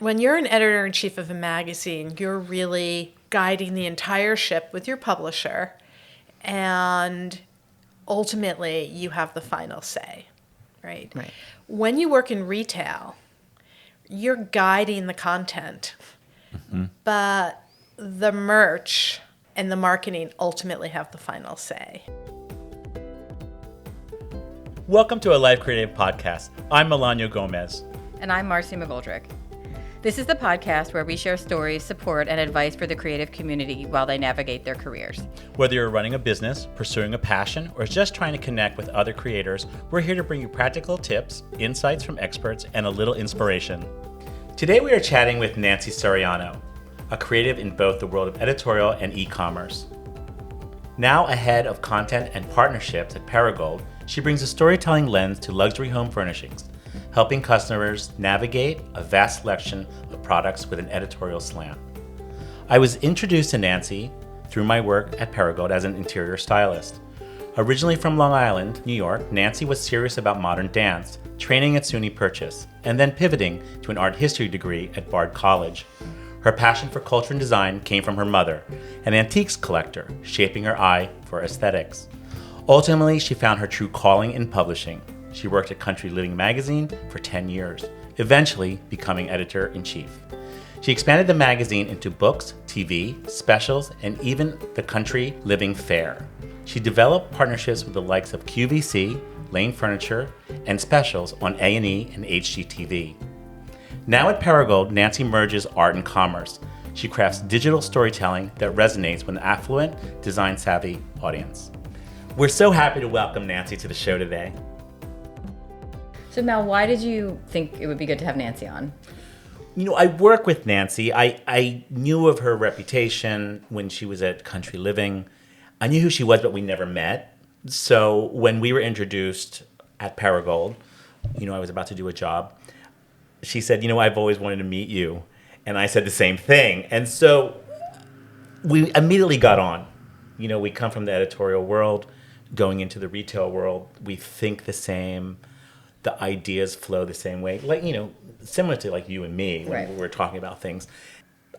when you're an editor-in-chief of a magazine, you're really guiding the entire ship with your publisher, and ultimately you have the final say, right? Right. When you work in retail, you're guiding the content, but the merch and the marketing ultimately have the final say. Welcome to a Life Creative Podcast. I'm Melania Gomez. And I'm Marcy McGoldrick. This is the podcast where we share stories, support, and advice for the creative community while they navigate their careers. Whether you're running a business, pursuing a passion, or just trying to connect with other creators, we're here to bring you practical tips, insights from experts, and a little inspiration. Today we are chatting with Nancy Soriano, a creative in both the world of editorial and e-commerce. Now a head of content and partnerships at Perigold, she brings a storytelling lens to luxury home furnishings, helping customers navigate a vast selection of products with an editorial slant. I was introduced to Nancy through my work at Perigold as an interior stylist. Originally from Long Island, New York, Nancy was serious about modern dance, training at SUNY Purchase, and then pivoting to an art history degree at Bard College. Her passion for culture and design came from her mother, an antiques collector, shaping her eye for aesthetics. Ultimately, she found her true calling in publishing. She worked at Country Living magazine for 10 years, eventually becoming editor-in-chief. She expanded the magazine into books, TV, specials, and even the Country Living Fair. She developed partnerships with the likes of QVC, Lane Furniture, and specials on A&E and HGTV. Now at Perigold, Nancy merges art and commerce. She crafts digital storytelling that resonates with an affluent, design-savvy audience. We're so happy to welcome Nancy to the show today. So Mel, why did you think it would be good to have Nancy on? You know, I work with Nancy. I knew of her reputation when she was at Country Living. I knew who she was, but we never met. So when we were introduced at Perigold, I was about to do a job. She said, I've always wanted to meet you. And I said the same thing. And so we immediately got on. We come from the editorial world, going into the retail world. We think the same. The ideas flow the same way, similar to like you and me when Right. we're talking about things.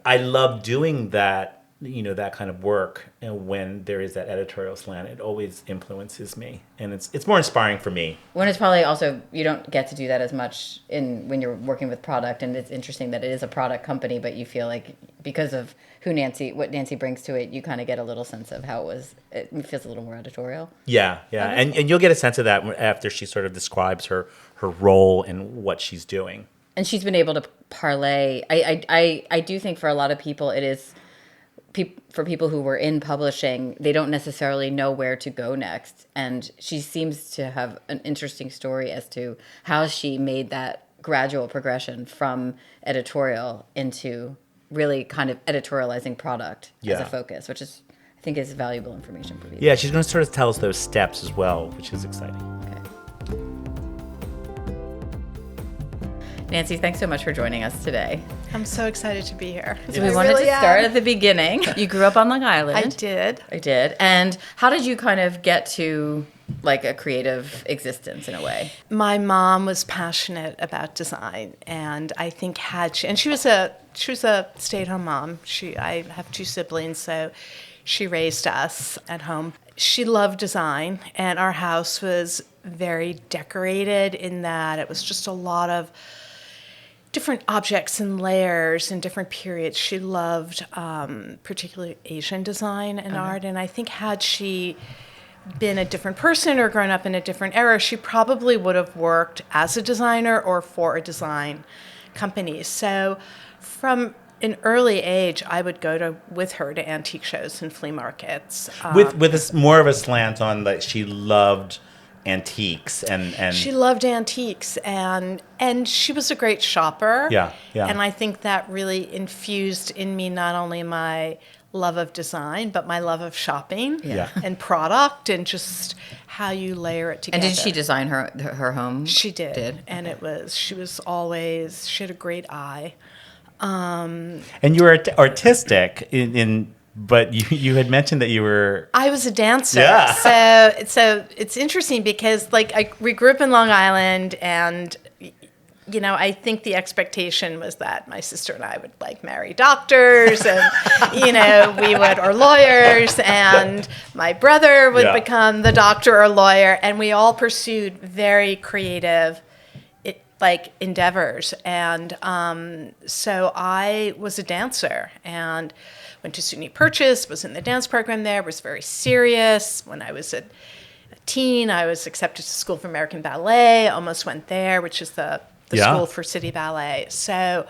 I love doing that, that kind of work. And when there is that editorial slant, it always influences me, and it's more inspiring for me. When it's probably also, you don't get to do that as much when you're working with product, and it's interesting that it is a product company, but you feel like because of what Nancy brings to it, you kind of get a little sense of how it feels a little more editorial. Yeah. And you'll get a sense of that after she sort of describes her role and what she's doing. And she's been able to parlay. I do think for a lot of people, it is, for people who were in publishing, they don't necessarily know where to go next. And she seems to have an interesting story as to how she made that gradual progression from editorial into really kind of editorializing product as a focus, which is, I think, is valuable information for people. Yeah, she's going to sort of tell us those steps as well, which is exciting. Okay. Nancy, thanks so much for joining us today. I'm so excited to be here. So we wanted to start at the beginning. You grew up on Long Island. I did. I did. And how did you kind of get to like a creative existence in a way? My mom was passionate about design, and I think she was a stay-at-home mom. I have two siblings, so she raised us at home. She loved design, and our house was very decorated in that it was just a lot of different objects and layers and different periods. She loved particularly Asian design and art, and I think had she been a different person or grown up in a different era, she probably would have worked as a designer or for a design company. So from an early age, I would go with her to antique shows and flea markets. With more of a slant on that she loved antiques and she loved antiques and she was a great shopper. Yeah. And I think that really infused in me not only my love of design, but my love of shopping and product and just how you layer it together. And did she design her home? She did. And she had a great eye. And you were artistic but you had mentioned that you were... I was a dancer. Yeah. So it's interesting because we grew up in Long Island, and I think the expectation was that my sister and I would like marry doctors and, or lawyers, and my brother would become the doctor or lawyer. And we all pursued very creative endeavors. And so I was a dancer and went to SUNY Purchase, was in the dance program there, was very serious. When I was a teen, I was accepted to School of American Ballet, almost went there, which is the school for city ballet. So,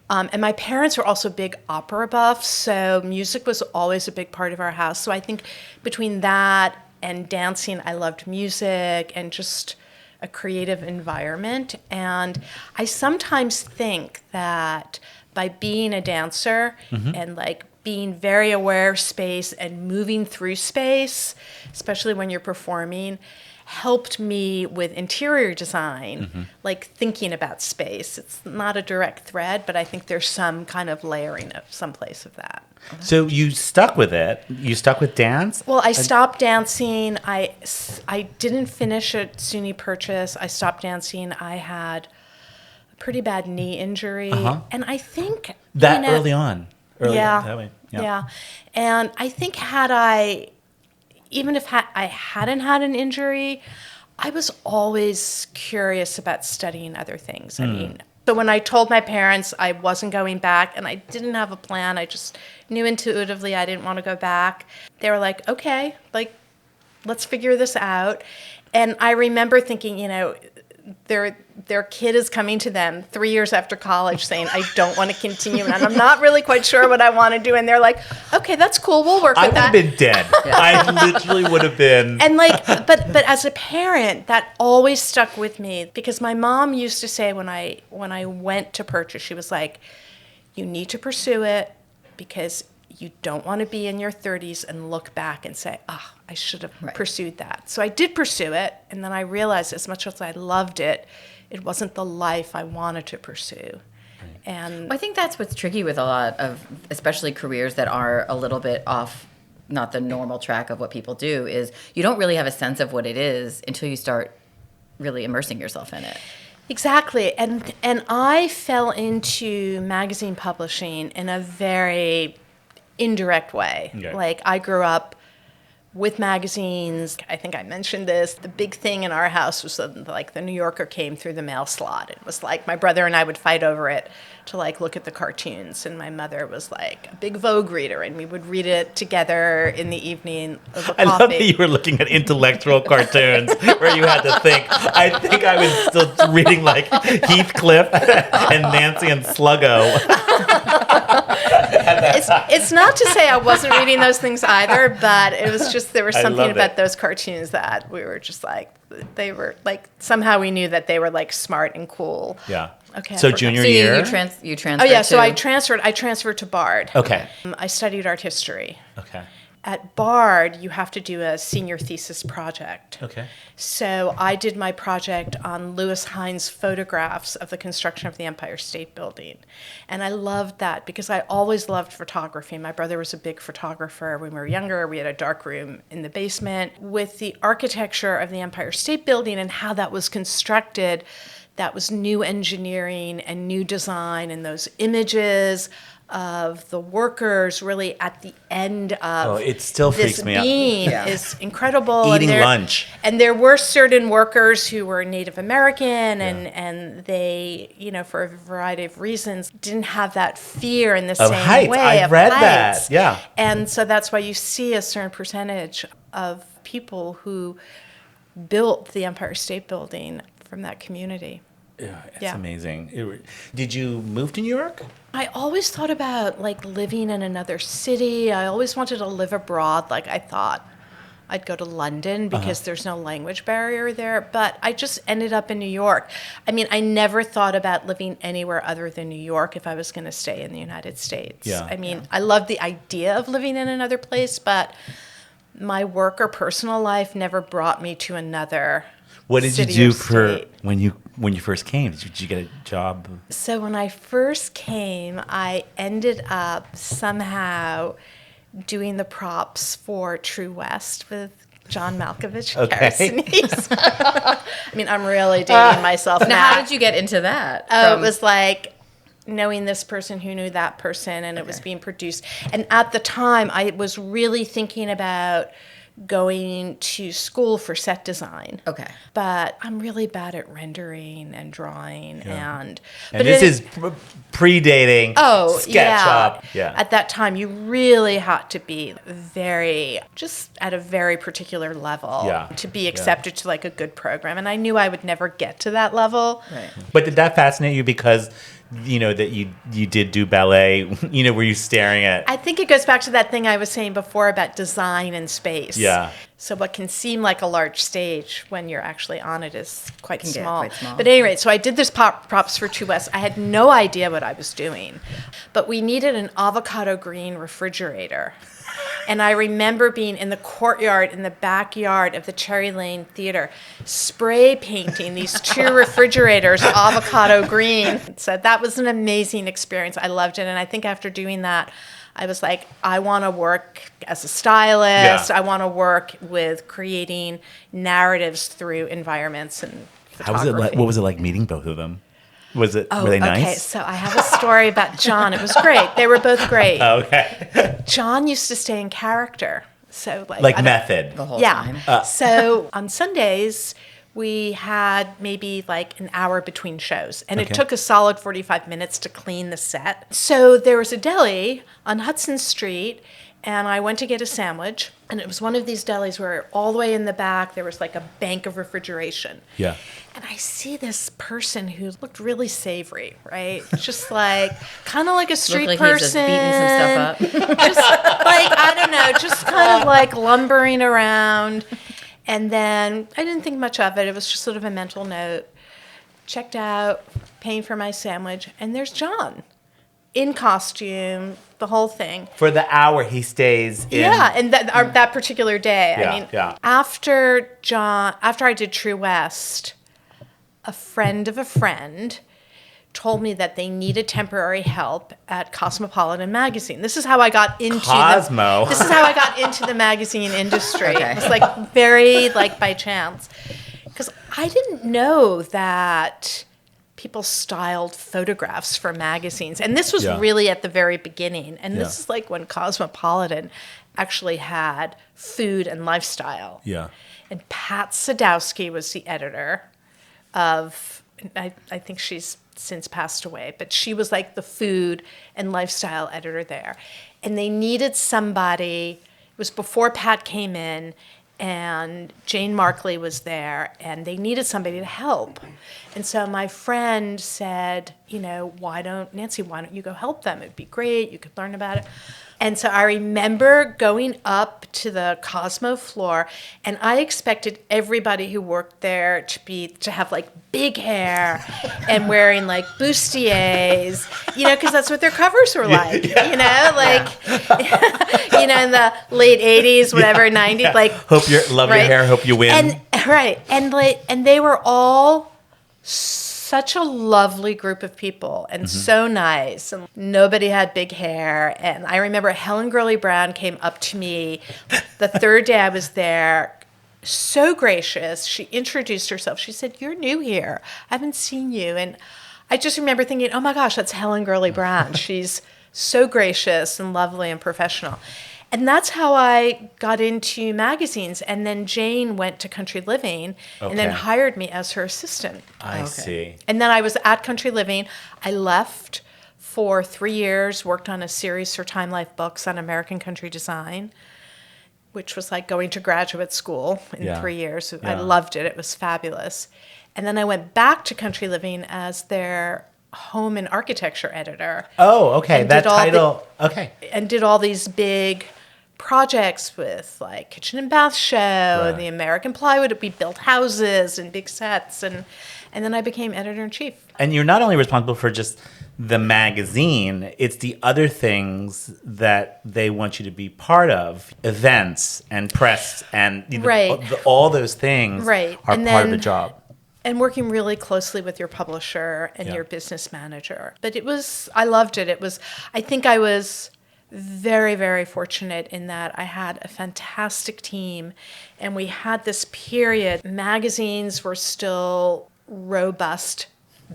and my parents were also big opera buffs, so music was always a big part of our house. So I think between that and dancing, I loved music and just a creative environment. And I sometimes think that by being a dancer and being very aware of space and moving through space, especially when you're performing, helped me with interior design, thinking about space. It's not a direct thread, but I think there's some kind of layering of someplace of that. So you stuck with it? You stuck with dance? Well, I stopped dancing. I didn't finish at SUNY Purchase. I stopped dancing. I had a pretty bad knee injury. And I think... That early on? That way. Yeah. And I think even if I hadn't had an injury, I was always curious about studying other things. I mean, so when I told my parents I wasn't going back and I didn't have a plan, I just knew intuitively I didn't want to go back. They were like, okay, let's figure this out. And I remember thinking, their kid is coming to them 3 years after college saying, I don't want to continue, and I'm not really quite sure what I want to do. And they're like, okay, that's cool. We'll work with that. I would have been dead. I literally would have been. And but as a parent, that always stuck with me, because my mom used to say when I went to Purchase, she was like, you need to pursue it because you don't want to be in your 30s and look back and say, I should have pursued that. So I did pursue it, and then I realized as much as I loved it, it wasn't the life I wanted to pursue. Right. And I think that's what's tricky with a lot of, especially careers that are a little bit off, not the normal track of what people do, is you don't really have a sense of what it is until you start really immersing yourself in it. Exactly. And I fell into magazine publishing in a very indirect way. Okay. I grew up with magazines. I think I mentioned this. The big thing in our house was the New Yorker came through the mail slot. It was my brother and I would fight over it to look at the cartoons. And my mother was a big Vogue reader, and we would read it together in the evening over coffee. I love that you were looking at intellectual cartoons where you had to think. I think I was still reading Heathcliff and Nancy and Sluggo. It's not to say I wasn't reading those things either, but it was just there was something about those cartoons that we were just they were somehow we knew that they were smart and cool. Yeah. Okay. So junior year, you transferred. Oh yeah. So I transferred to Bard. Okay. I studied art history. Okay. At Bard, you have to do a senior thesis project. Okay. So I did my project on Lewis Hines' photographs of the construction of the Empire State Building. And I loved that because I always loved photography. My brother was a big photographer. When we were younger, we had a dark room in the basement. With the architecture of the Empire State Building and how that was constructed, that was new engineering and new design, and those images of the workers really at the end of it still freaks me out. Is incredible. Eating lunch. And there were certain workers who were Native American and they, for a variety of reasons, didn't have that fear in the same heights. way. I read that. Yeah. And so that's why you see a certain percentage of people who built the Empire State Building from that community. Yeah, it's amazing. Did you move to New York? I always thought about living in another city. I always wanted to live abroad. I thought I'd go to London because there's no language barrier there. But I just ended up in New York. I mean, I never thought about living anywhere other than New York if I was going to stay in the United States. Yeah. I mean, I love the idea of living in another place, but my work or personal life never brought me to another. What did you do when you first came? Did you get a job? So when I first came, I ended up somehow doing the props for True West with John Malkovich, Okay. Kara. I mean, I'm really dating myself now. Now, how did you get into that? Oh, it was like knowing this person who knew that person, and it was being produced. And at the time, I was really thinking about going to school for set design. Okay. But I'm really bad at rendering and drawing And but this is predating SketchUp. Yeah. At that time, you really had to be just at a very particular level to be accepted to like a good program. And I knew I would never get to that level. Right. But did that fascinate you because, that you did do ballet? Were you staring at? I think it goes back to that thing I was saying before about design and space. Yeah. So what can seem like a large stage when you're actually on it is quite Can get small. quite small. But at any rate, so I did this props for 2 West. I had no idea what I was doing, but we needed an avocado green refrigerator. And I remember being in the courtyard, in the backyard of the Cherry Lane Theater, spray painting these 2 refrigerators avocado green. So that was an amazing experience. I loved it. And I think after doing that, I was like, I want to work as a stylist. Yeah. I want to work with creating narratives through environments and photography. How was it like? What was it like meeting both of them? Was it really nice? Okay, so I have a story about John. It was great. They were both great. Okay. John used to stay in character. So Like method. The whole yeah. time. So on Sundays, we had maybe like an hour between shows, and it took a solid 45 minutes to clean the set. So there was a deli on Hudson Street, and I went to get a sandwich, and it was one of these delis where all the way in the back there was like a bank of refrigeration. Yeah. And I see this person who looked really savory, right? Just like, kind of like a street Looked like he was just person. beating some stuff up. Just like, I don't know, just kind of like lumbering around. And then I didn't think much of it. It was just sort of a mental note. Checked out, paying for my sandwich, and there's John in costume, the whole thing. For the hour he stays in. Yeah, and that particular day. Yeah, I mean, yeah. after I did True West, a friend of a friend told me that they needed temporary help at Cosmopolitan magazine. This is how I got into Cosmo. This is how I got into the magazine industry. Okay. It was like very like by chance, because I didn't know that people styled photographs for magazines, and this was really at the very beginning. And this is like when Cosmopolitan actually had food and lifestyle. Yeah. And Pat Sadowski was the editor of, I think she's since passed away, but she was like the food and lifestyle editor there. And they needed somebody, it was before Pat came in, and Jane Markley was there, and they needed somebody to help. And so my friend said, Nancy, why don't you go help them? It'd be great, you could learn about it. And so I remember going up to the Cosmo floor, and I expected everybody who worked there to have like big hair and wearing like bustiers, because that's what their covers were like, in the late 80s, whatever, 90s, like Hope your hair, hope you win. And they were all such a lovely group of people and so nice, and nobody had big hair. And I remember Helen Gurley Brown came up to me the third day I was there, so gracious. She introduced herself. She said, "You're new here. I haven't seen you." And I just remember thinking, oh my gosh, that's Helen Gurley Brown. She's so gracious and lovely and professional. And that's how I got into magazines. And then Jane went to Country Living and then hired me as her assistant. I see. And then I was at Country Living. I left for 3 years, worked on a series for Time Life Books on American country design, which was like going to graduate school in 3 years. I loved it. It was fabulous. And then I went back to Country Living as their home and architecture editor. Oh, okay. That title. And did all these big projects with like Kitchen and Bath Show and the American Plywood. We built houses and big sets, and then I became editor-in-chief. And you're not only responsible for just the magazine, it's the other things that they want you to be part of, events and press and all those things are part of the job. And working really closely with your publisher and your business manager. But I loved it. I think I was very, very fortunate in that I had a fantastic team, and we had this period. Magazines were still robust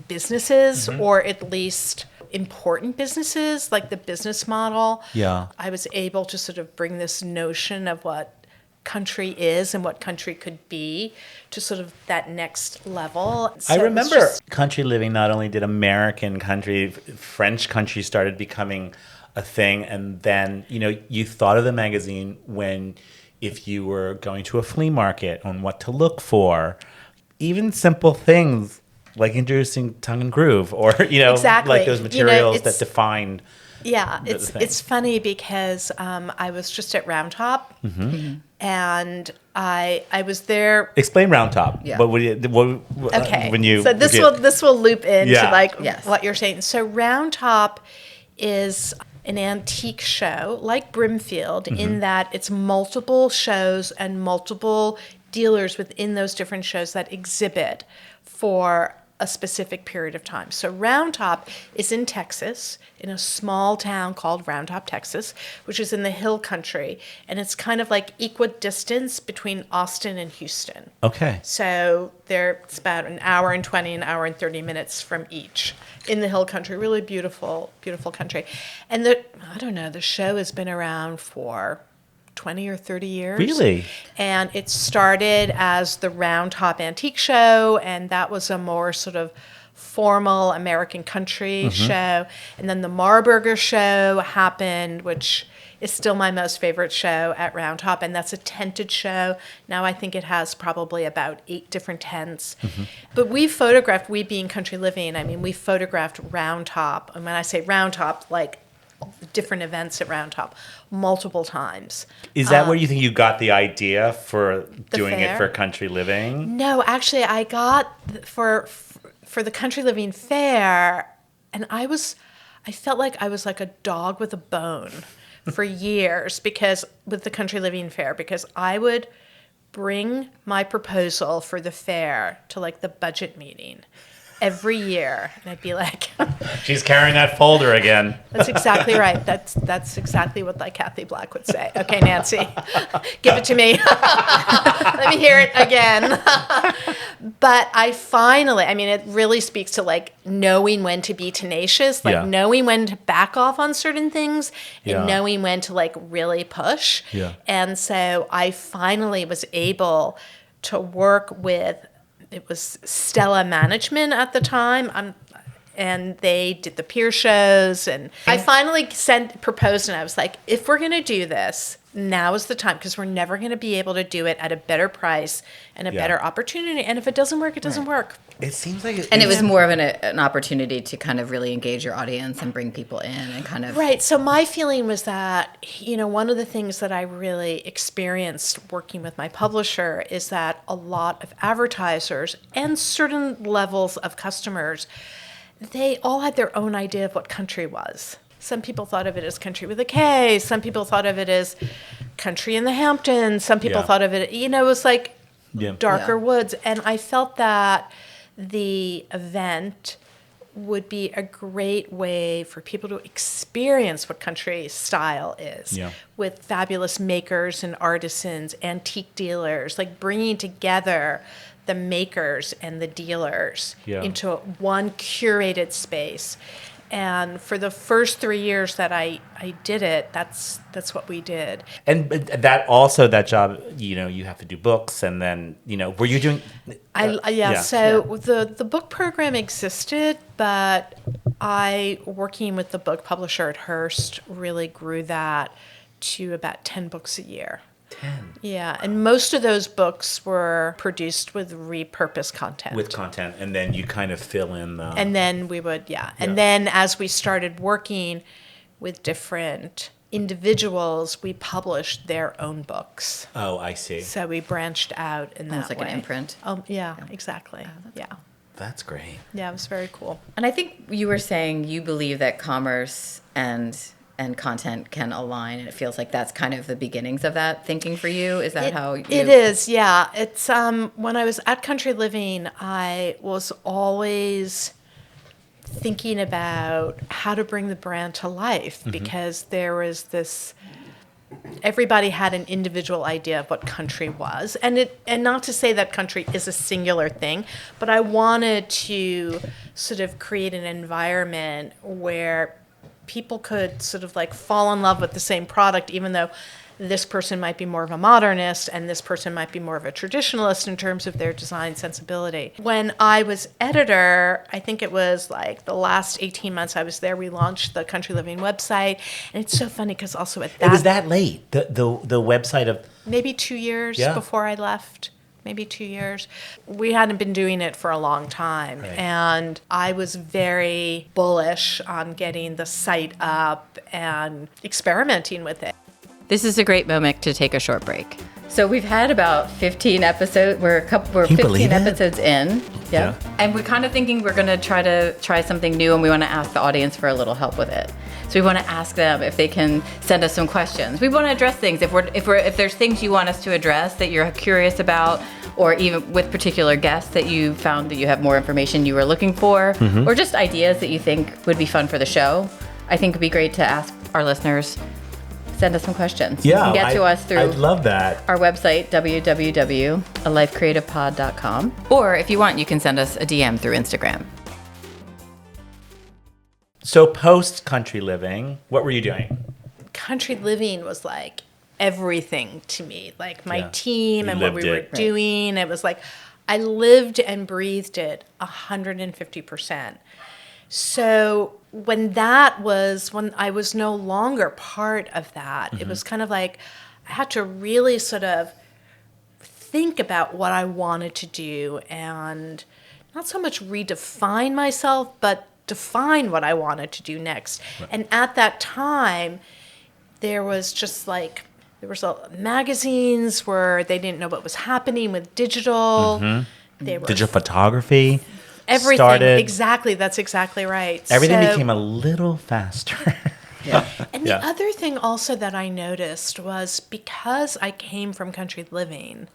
businesses, or at least important businesses, like the business model. Yeah. I was able to sort of bring this notion of what country is and what country could be to sort of that next level. So I it was remember just- country living, not only did American country, French country started becoming a thing. And then, you thought of the magazine if you were going to a flea market on what to look for, even simple things like introducing tongue and groove or, Exactly. like those materials that it's- defined. Yeah, the thing. it's funny because I was just at Round Top, and I was there. Explain Round Top. Yeah. Okay, when you so this will loop into Yeah. Yes. what you're saying. So Round Top is an antique show like Brimfield in that it's multiple shows and multiple dealers within those different shows that exhibit for a specific period of time. So Round Top is in Texas, in a small town called Round Top, Texas, which is in the hill country. And it's kind of like equidistance between Austin and Houston. Okay. So it's about an hour and 20, an hour and 30 minutes from each in the hill country. Really beautiful, beautiful country. And the show has been around for 20 or 30 years. Really? And it started as the Round Top Antique Show, and that was a more sort of formal American country show. And then the Marburger Show happened, which is still my most favorite show at Round Top, and that's a tented show. Now I think it has probably about 8 different tents. But we being Country Living, we photographed Round Top. And when I say Round Top, like different events at Round Top multiple times. Is that where you think you got the idea for doing it fair? for Country Living? No, actually, I got for the Country Living Fair, and I felt like I was like a dog with a bone for years with the Country Living Fair, because I would bring my proposal for the fair to like the budget meeting every year, and I'd be like, She's carrying that folder again. "That's exactly right. That's exactly what like Kathy Black would say." Okay, Nancy, give it to me. Let me hear it again. But I finally, it really speaks to like knowing when to be tenacious, like Yeah. knowing when to back off on certain things, and Yeah. knowing when to like really push. Yeah. And so I finally was able to work with. It was Stella Management at the time. And they did the peer shows, and I finally proposed, and I was like, if we're going to do this, now is the time, because we're never going to be able to do it at a better price and a better opportunity. And if it doesn't work, it doesn't work. It seems like And it was more of an opportunity to kind of really engage your audience and bring people in and kind of... Right. So my feeling was that, one of the things that I really experienced working with my publisher is that a lot of advertisers and certain levels of customers, they all had their own idea of what country was. Some people thought of it as country with a K. Some people thought of it as country in the Hamptons. Some people Yeah. thought of it, it was like Yeah. darker Yeah. woods. And I felt that the event would be a great way for people to experience what country style is, Yeah. with fabulous makers and artisans, antique dealers, like bringing together the makers and the dealers Yeah. into one curated space. And for the first 3 years that I did it, that's what we did. And that job, you have to do books, and then, were you doing? So the book program existed, but working with the book publisher at Hearst really grew that to about 10 books a year. 10. Yeah, and most of those books were produced with repurposed content. With content, and then you kind of fill in the. And then we would, And then as we started working with different individuals, we published their own books. Oh, I see. So we branched out in that Almost like way. an imprint. Oh, yeah, exactly. Yeah. That's great. Yeah, it was very cool. And I think you were saying you believe that commerce and content can align, and it feels like that's kind of the beginnings of that thinking for you. Is that how you... It is, yeah. It's when I was at Country Living, I was always thinking about how to bring the brand to life, because there was this, everybody had an individual idea of what country was, and not to say that country is a singular thing, but I wanted to sort of create an environment where people could sort of like fall in love with the same product, even though this person might be more of a modernist and this person might be more of a traditionalist in terms of their design sensibility. When I was editor, I think it was like the last 18 months I was there, we launched the Country Living website. And it's so funny because also at that... It was that late, the website of... Maybe 2 years Yeah. before I left. Maybe 2 years. We hadn't been doing it for a long time. Right. And I was very bullish on getting the site up and experimenting with it. This is a great moment to take a short break. So we've had about 15 episodes. We're Can you 15 believe it? episodes in. Yeah. And we're kind of thinking we're going to try something new, and we want to ask the audience for a little help with it. So we want to ask them if they can send us some questions. We want to address things. If there's things you want us to address that you're curious about, or even with particular guests that you found that you have more information you were looking for, or just ideas that you think would be fun for the show, I think it'd be great to ask our listeners. Send us some questions. Yeah, You can get to us through I'd love that. our website, www.alifecreativepod.com. Or if you want, you can send us a DM through Instagram. So post Country Living, what were you doing? Country living was like everything to me, like my Yeah. team You and what lived we were it. doing. It was like I lived and breathed it 150%. So when I was no longer part of that, it was kind of like I had to really sort of think about what I wanted to do and not so much redefine myself, but define what I wanted to do next. Right. And at that time, there was magazines where they didn't know what was happening with digital. They were Digital photography everything. started. Exactly. That's exactly right. Everything So- became a little faster. And the other thing also that I noticed was because I came from country living,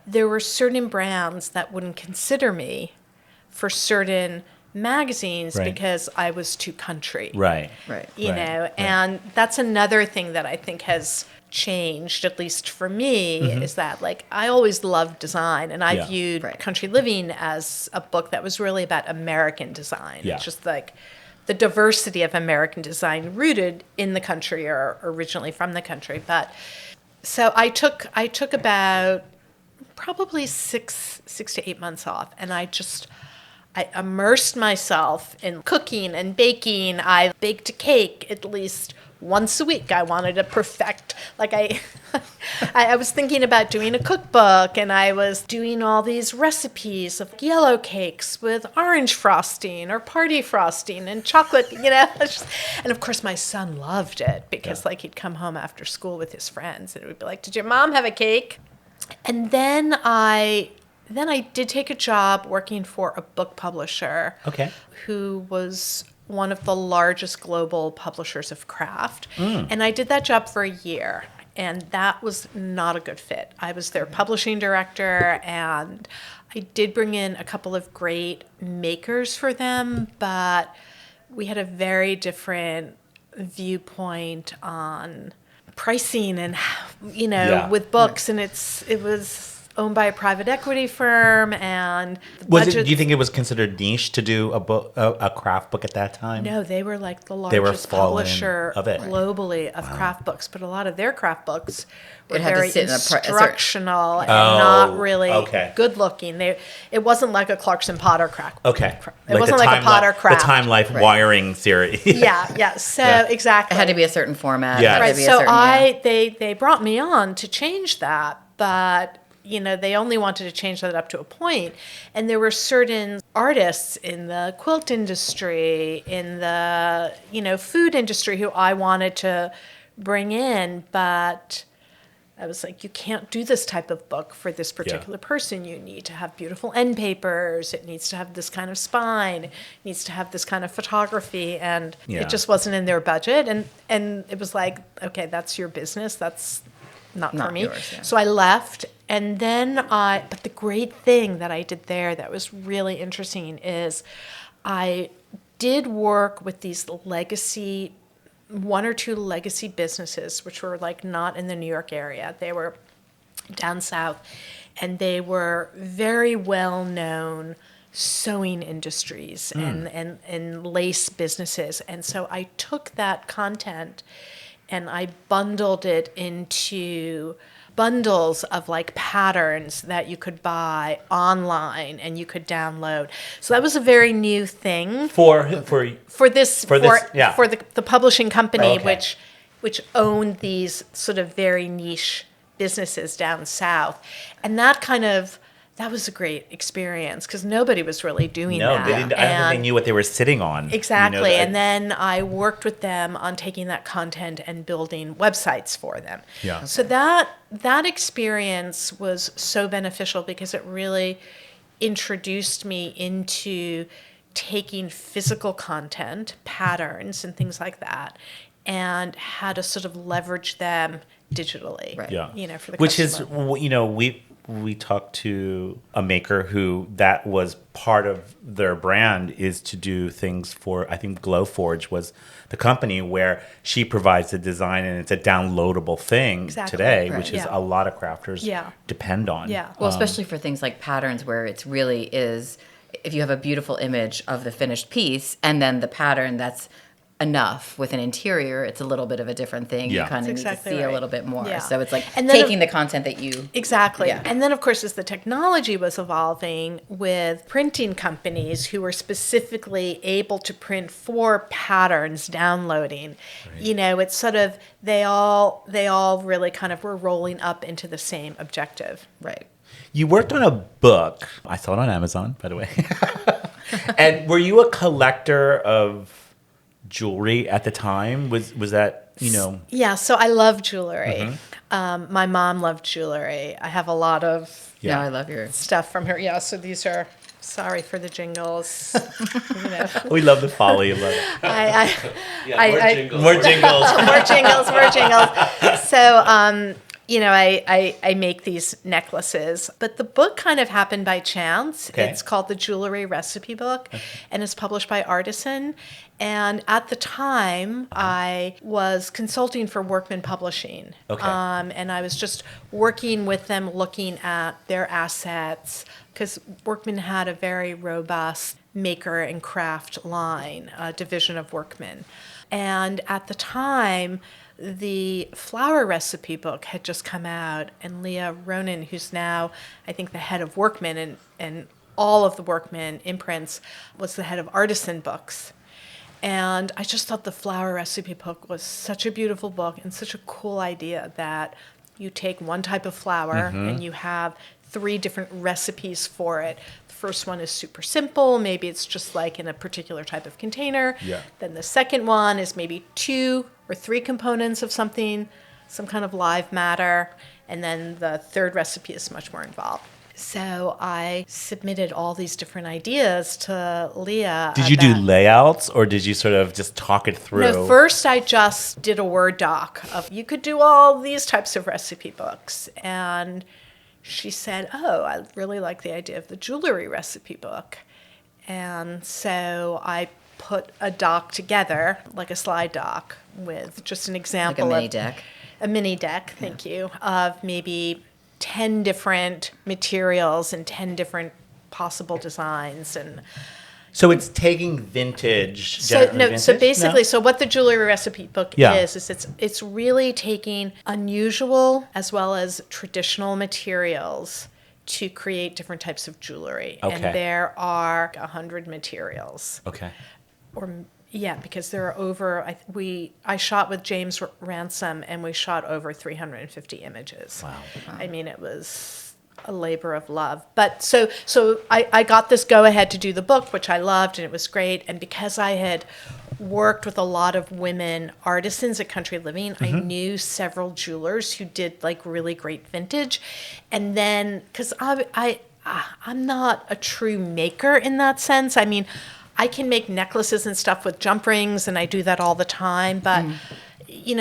there were certain brands that wouldn't consider me for certain magazines Right. because I was too country. Right. You Right, know, right. and that's another thing that I think has changed, at least for me, is that like I always loved design, and I Yeah. viewed Right. Country Living as a book that was really about American design. Yeah. It's just like the diversity of American design rooted in the country or originally from the country. But so I took about probably six to 8 months off, and I immersed myself in cooking and baking. I baked a cake at least once a week. I wanted to perfect, like I was thinking about doing a cookbook, and I was doing all these recipes of yellow cakes with orange frosting or party frosting and chocolate, you know. And of course my son loved it because like he'd come home after school with his friends and it would be like, "Did your mom have a cake?" And then I did take a job working for a book publisher Okay. who was one of the largest global publishers of craft. And I did that job for a year, and that was not a good fit. I was their publishing director, and I did bring in a couple of great makers for them, but we had a very different viewpoint on pricing and, you know, Yeah. with books, and it was owned by a private equity firm, and the Do budgets- you think it was considered niche to do a craft book at that time? No, they were like the They were largest fallen publisher of it. globally of craft books, but a lot of their craft books were It had to very sit in a certain- instructional and Oh, not really okay. good looking. It wasn't like a Clarkson Potter craft. Okay. It wasn't like a Potter craft. The Time Life wiring series. Yeah. So Yeah. exactly. It had to be a certain format. Yeah. It had to Right. be a So certain, they brought me on to change that, but you know, they only wanted to change that up to a point. And there were certain artists in the quilt industry, in the, you know, food industry who I wanted to bring in, but I was like, you can't do this type of book for this particular person. You need to have beautiful end papers. It needs to have this kind of spine. It needs to have this kind of photography. And Yeah. it just wasn't in their budget. And it was like, okay, that's your business. That's not for Not me. yours, yeah. So I left. And then but the great thing that I did there that was really interesting is I did work with these legacy, one or two legacy businesses, which were like not in the New York area. They were down south, and they were very well known sewing industries and lace businesses. And so I took that content and I bundled it into bundles of like patterns that you could buy online and you could download. So that was a very new thing For the publishing company, Okay. which owned these sort of very niche businesses down south. And that was a great experience because nobody was really doing No, that. they didn't. I don't think they knew what they were sitting on. Exactly. And then I worked with them on taking that content and building websites for them. Yeah. So that experience was so beneficial because it really introduced me into taking physical content, patterns and things like that, and how to sort of leverage them digitally. Right. Yeah. For the Which customer. is, we talked to a maker who that was part of their brand is to do things for, I think Glowforge was the company where she provides the design and it's a downloadable thing Exactly. today, Right. which is Yeah. a lot of crafters Yeah. depend on. Yeah. Well, especially for things like patterns where it's really is, if you have a beautiful image of the finished piece and then the pattern that's enough with an interior, it's a little bit of a different thing. Yeah. You kind of That's need exactly to see right. a little bit more. Yeah. So it's like And then taking the content that you... Exactly. Yeah. And then, of course, as the technology was evolving with printing companies who were specifically able to print for patterns downloading, it's sort of, they all really kind of were rolling up into the same objective. Right. You worked on a book. I saw it on Amazon, by the way. And were you a collector of jewelry at the time? Was that, Yeah, so I love jewelry. Mm-hmm. My mom loved jewelry. I have a lot of Yeah. No, I love your... stuff from her. Yeah, so these are, sorry for the jingles. We love the folly. Love it. More More jingles. more jingles. So, I make these necklaces, but the book kind of happened by chance. Okay. It's called The Jewelry Recipe Book, and it's published by Artisan. And at the time, I was consulting for Workman Publishing. Okay. And I was just working with them, looking at their assets, because Workman had a very robust maker and craft line, division of Workman. And at the time, the flower recipe book had just come out, and Leah Ronan, who's now, I think, the head of Workman and all of the Workman imprints, was the head of Artisan Books. And I just thought the flower recipe book was such a beautiful book and such a cool idea that you take one type of flour and you have 3 different recipes for it. The first one is super simple. Maybe it's just like in a particular type of container. Yeah. Then the second one is maybe 2 or 3 components of something, some kind of live matter. And then the third recipe is much more involved. So I submitted all these different ideas to Leah. Did you do layouts or did you sort of just talk it through? No, first I just did a Word doc of, you could do all these types of recipe books. And she said, oh, I really like the idea of the jewelry recipe book. And so I put a doc together, like a slide doc, with just an example Like a mini of deck. a mini deck, thank you, of maybe 10 different materials and 10 different possible designs. And So it's taking vintage. so vintage? basically, so what the jewelry recipe book Yeah. is it's really taking unusual as well as traditional materials to create different types of jewelry. Okay. And there are 100 materials. Okay. Because there are over, I shot with James Ransom and we shot over 350 images. Wow. I mean, it was a labor of love. But so I got this go ahead to do the book, which I loved, and it was great. And because I had worked with a lot of women artisans at Country Living, I knew several jewelers who did like really great vintage. And then, because I'm not a true maker in that sense. I mean, I can make necklaces and stuff with jump rings, and I do that all the time. But,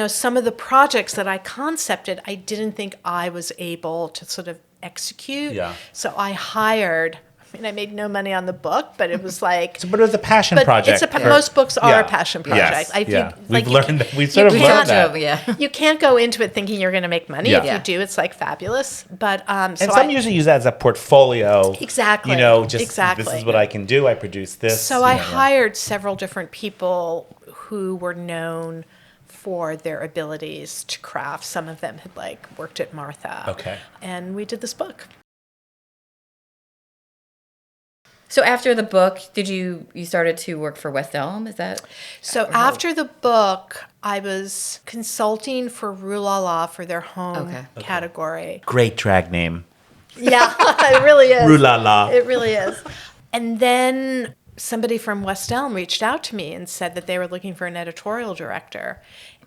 some of the projects that I concepted, I didn't think I was able to sort of execute. Yeah. So I hired mean, I made no money on the book, but it was like. But it was a passion project. Most books are Yeah. a passion Yes. project. Yeah. Like, We've learned that. We've sort of learned that. Yeah. You can't go into it thinking you're going to make money. Yeah. If you do, it's like fabulous. But And some usually use that as a portfolio. Exactly. You know, just Exactly. this is what I can do. I produce this. So I hired several different people who were known for their abilities to craft. Some of them had like worked at Martha. Okay. And we did this book. So after the book, you started to work for West Elm? Is that So after the book, I was consulting for Rue La La for their home category. Great drag name. Yeah, it really is. Rue La La. It really is. And then somebody from West Elm reached out to me and said that they were looking for an editorial director.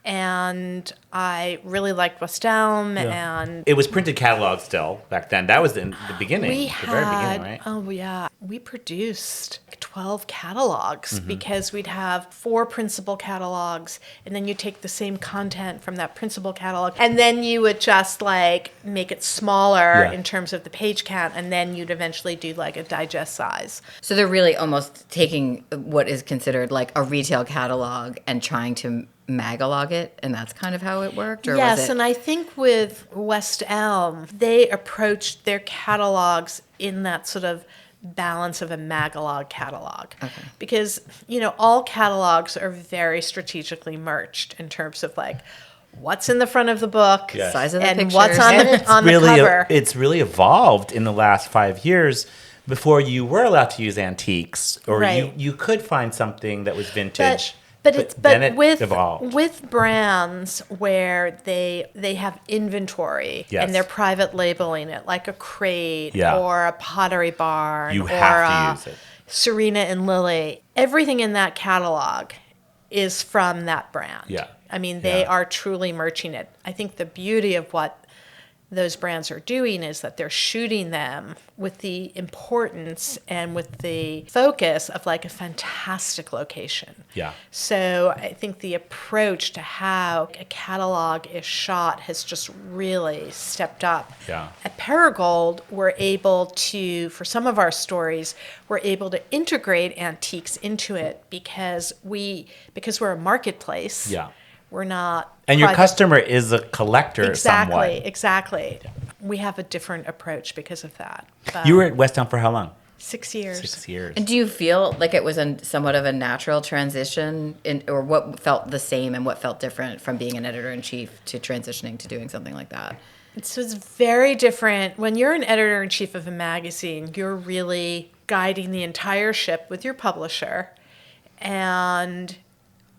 And I really liked West Elm, and It was printed catalog still back then. That was the beginning, we the very beginning, right? Oh yeah, we produced 12 catalogs because we'd have 4 principal catalogs, and then you take the same content from that principal catalog, and then you would just like make it smaller in terms of the page count, and then you'd eventually do like a digest size. So they're really almost taking what is considered like a retail catalog and trying to magalog it, and that's kind of how it worked? Or Yes, was it... and I think with West Elm, they approached their catalogs in that sort of balance of a magalog catalog. Because, you know, all catalogs are very strategically merged in terms of like what's in the front of the book size of the and pictures. what's on And on the cover. It's really evolved in the last 5 years. Before you were allowed to use antiques, or Right. you could find something that was vintage. But then it with evolved. with brands where they have inventory Yes. and they're private labeling it, like a Crate Yeah. or a Pottery Barn, You or have to use it. Serena and Lily. Everything in that catalog is from that brand. Yeah. I mean, they Yeah. are truly merching it. I think the beauty of what those brands are doing is that they're shooting them with the importance and with the focus of like a fantastic location. Yeah. So I think the approach to how a catalog is shot has just really stepped up. Yeah. At Perigold, we're able to, for some of our stories, we're able to integrate antiques into it because we're a marketplace. Yeah. We're not. And your private- customer is a collector somewhat. Exactly. We have a different approach because of that. But You were at West Elm for how long? 6 years. 6 years. And do you feel like it was somewhat of a natural transition, or what felt the same and what felt different from being an editor-in-chief to transitioning to doing something like that? So it's very different. When you're an editor-in-chief of a magazine, you're really guiding the entire ship with your publisher, and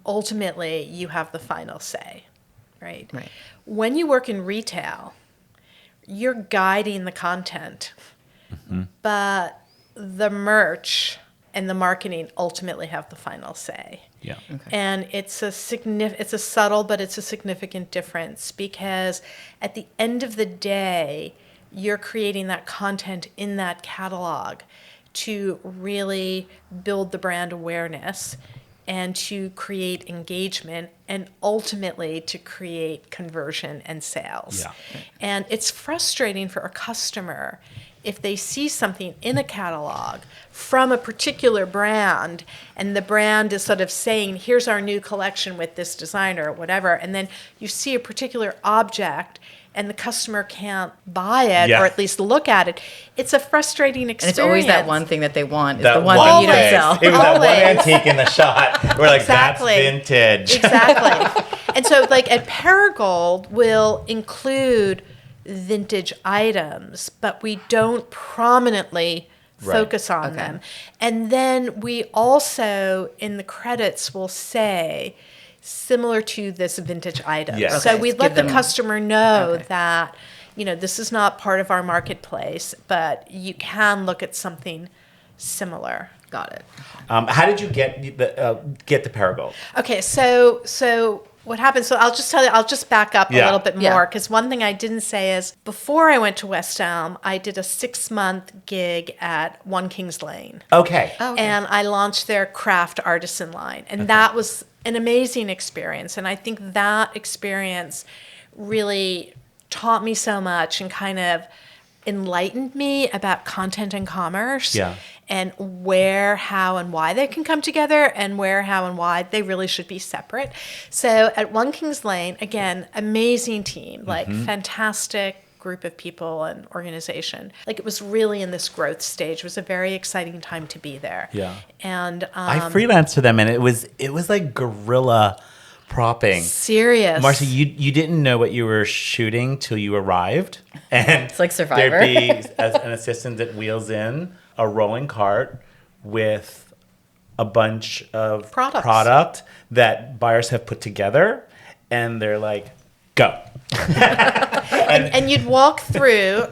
ultimately you have the final say, right? Right. When you work in retail, you're guiding the content, but the merch and the marketing ultimately have the final say. Yeah. And it's a subtle, but it's a significant difference because at the end of the day, you're creating that content in that catalog to really build the brand awareness and to create engagement and ultimately to create conversion and sales. Yeah. And it's frustrating for a customer if they see something in a catalog from a particular brand and the brand is sort of saying, here's our new collection with this designer or whatever, and then you see a particular object and the customer can't buy it Yeah. or at least look at it. It's a frustrating And experience. it's always that one thing that they want, is That the one that you don't thing. sell. It was that one Always. antique in the shot. We're like, Exactly. that's vintage. Exactly. And so like at Perigold, we'll include vintage items, but we don't prominently Right. focus on them. And then we also, in the credits, will say, similar to this vintage item. Yes. So Okay, we to let give the them- customer know Okay. that, you know, this is not part of our marketplace, but you can look at something similar. Got it. How did you get the Perigold? Okay, so what happened? So I'll just tell you. I'll just back up a Yeah. little bit Yeah. more because one thing I didn't say is before I went to West Elm, I did a 6-month gig at One Kings Lane, Okay. and I launched their craft artisan line, and that was an amazing experience. And I think that experience really taught me so much and kind of enlightened me about content and commerce. Yeah. And where, how, and why they can come together, and where, how, and why they really should be separate. So at One Kings Lane, again, amazing team, like fantastic group of people and organization. Like, it was really in this growth stage. It was a very exciting time to be there. Yeah. And I freelanced for them, and it was like guerrilla propping. serious. Marcy, you didn't know what you were shooting till you arrived. And It's like Survivor. There'd be an assistant that wheels in a rolling cart with a bunch of product that buyers have put together, and they're like, go. And you'd walk through,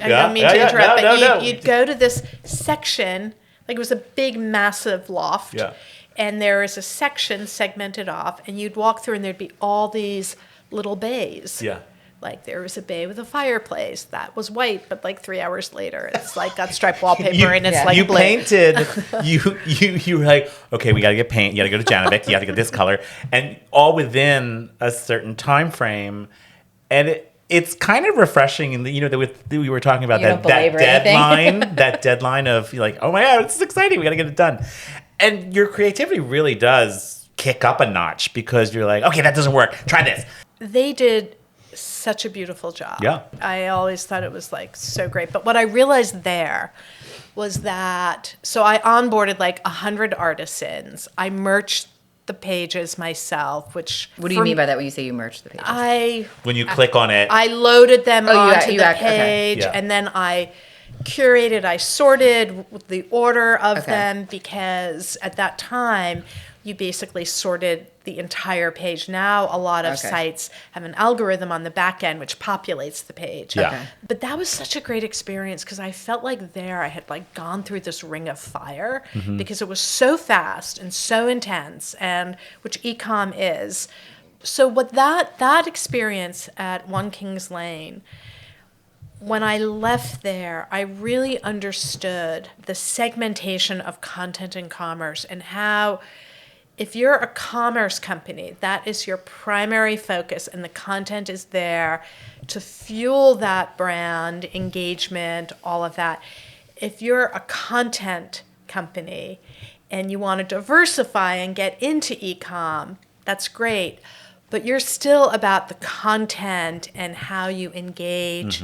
I don't mean to interrupt, but you'd go to this section, like it was a big, massive loft. Yeah. And there was a section segmented off, and you'd walk through, and there'd be all these little bays. Yeah. Like, there was a bay with a fireplace that was white, but like 3 hours later, it's like got striped wallpaper and it's like you blue. painted. You were like, okay, we got to get paint. You got to go to Janovic. You got to get this color, and all within a certain time frame, and it's kind of refreshing. And we were talking about that deadline, that deadline of like, oh my god, this is exciting. We got to get it done, and your creativity really does kick up a notch because you're like, okay, that doesn't work. Try this. They did such a beautiful job. Yeah. I always thought it was like so great. But what I realized there was that, so I onboarded like 100 artisans. I merged the pages myself, which... What do you mean by that when you say you merged the pages? When you click on it. I loaded them onto the page, okay. Yeah. and then I curated, I sorted the order of them, because at that time, you basically sorted the entire page. Now, a lot of sites have an algorithm on the back end which populates the page. Yeah. Okay. But that was such a great experience, because I felt like there I had like gone through this ring of fire, because it was so fast and so intense, and which e-com is. So what that experience at One Kings Lane, when I left there, I really understood the segmentation of content and commerce, and how, if you're a commerce company, that is your primary focus, and the content is there to fuel that brand engagement, all of that. If you're a content company and you want to diversify and get into e-com, that's great. But you're still about the content and how you engage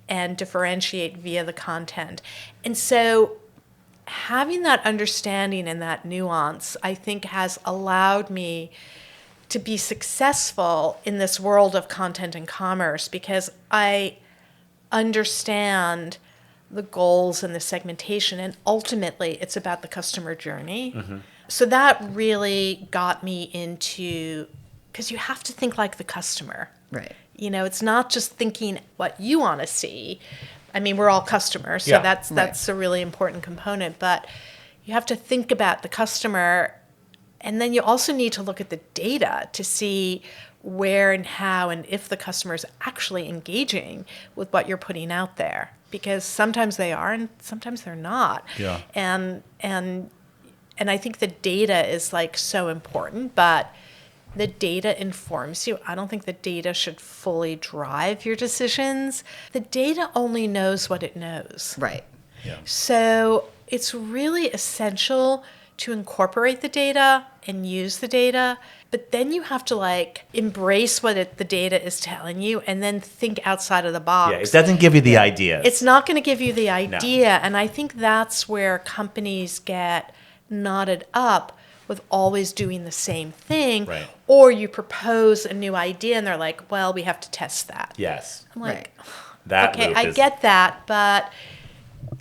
and differentiate via the content. And so having that understanding and that nuance, I think, has allowed me to be successful in this world of content and commerce, because I understand the goals and the segmentation, and ultimately it's about the customer journey. So that really got me into, because you have to think like the customer. Right. It's not just thinking what you want to see. I mean, we're all customers, so Yeah. that's a really important component. But you have to think about the customer, and then you also need to look at the data to see where and how and if the customer is actually engaging with what you're putting out there. Because sometimes they are, and sometimes they're not. Yeah. And I think the data is like so important, but the data informs you. I don't think the data should fully drive your decisions. The data only knows what it knows. Right. Yeah. So it's really essential to incorporate the data and use the data, but then you have to like embrace what the data is telling you, and then think outside of the box. Yeah, it doesn't give you the ideas. It's not going to give you the idea. And I think that's where companies get knotted up, with always doing the same thing. Right. Or you propose a new idea and they're like, well, we have to test that. Yes. I'm like, That okay, loop I is- get that, but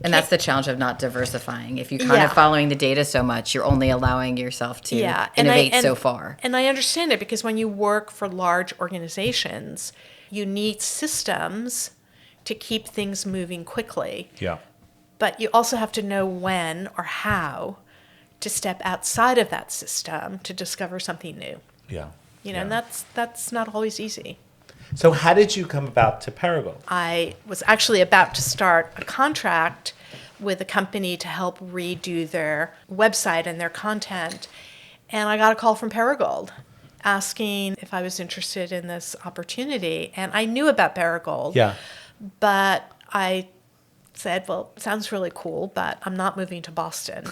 And that's the challenge of not diversifying. If you're kind of following the data so much, you're only allowing yourself to innovate so far. And I understand it, because when you work for large organizations, you need systems to keep things moving quickly. Yeah. But you also have to know when or how to step outside of that system to discover something new. Yeah. And that's not always easy. So how did you come about to Perigold? I was actually about to start a contract with a company to help redo their website and their content. And I got a call from Perigold asking if I was interested in this opportunity. And I knew about Perigold. Yeah. But I said, well, it sounds really cool, but I'm not moving to Boston.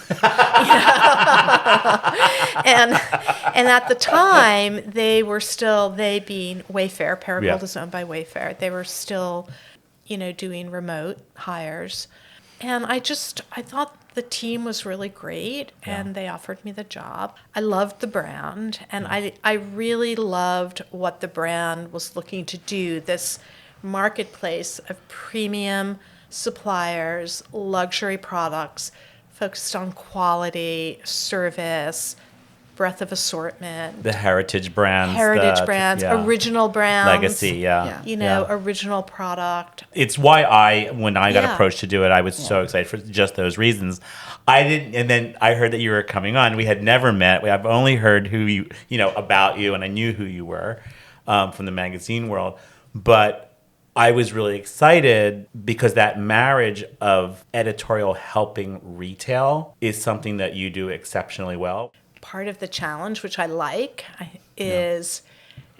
And at the time, they being Wayfair, Perigold is owned by Wayfair, they were still, doing remote hires. And I thought the team was really great, and they offered me the job. I loved the brand, and I really loved what the brand was looking to do, this marketplace of premium suppliers, luxury products, focused on quality, service, breadth of assortment. The heritage brands. Original brands. Legacy, original product. It's why when I got approached to do it, I was so excited for just those reasons. And then I heard that you were coming on. We had never met. I've only heard about you, and I knew who you were from the magazine world. But I was really excited because that marriage of editorial helping retail is something that you do exceptionally well. Part of the challenge, which I like, is,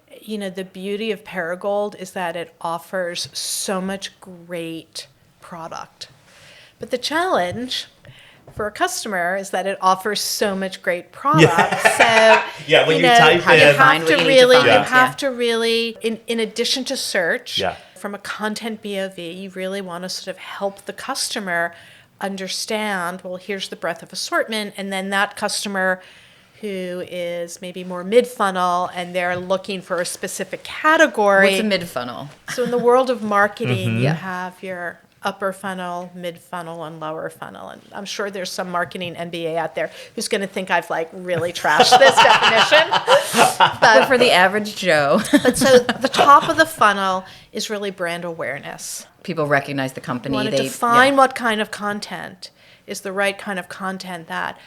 the beauty of Perigold is that it offers so much great product. But the challenge for a customer is that it offers so much great product. So when you type in, you have to really, in addition to search, from a content BOV, you really want to sort of help the customer understand, well, here's the breadth of assortment, and then that customer who is maybe more mid-funnel and they're looking for a specific category. What's a mid-funnel? So in the world of marketing, you have your upper funnel, mid-funnel, and lower funnel. And I'm sure there's some marketing MBA out there who's going to think I've really trashed this definition. But for the average Joe. But so the top of the funnel is really brand awareness. People recognize the company. You want to define what kind of content is the right kind of content that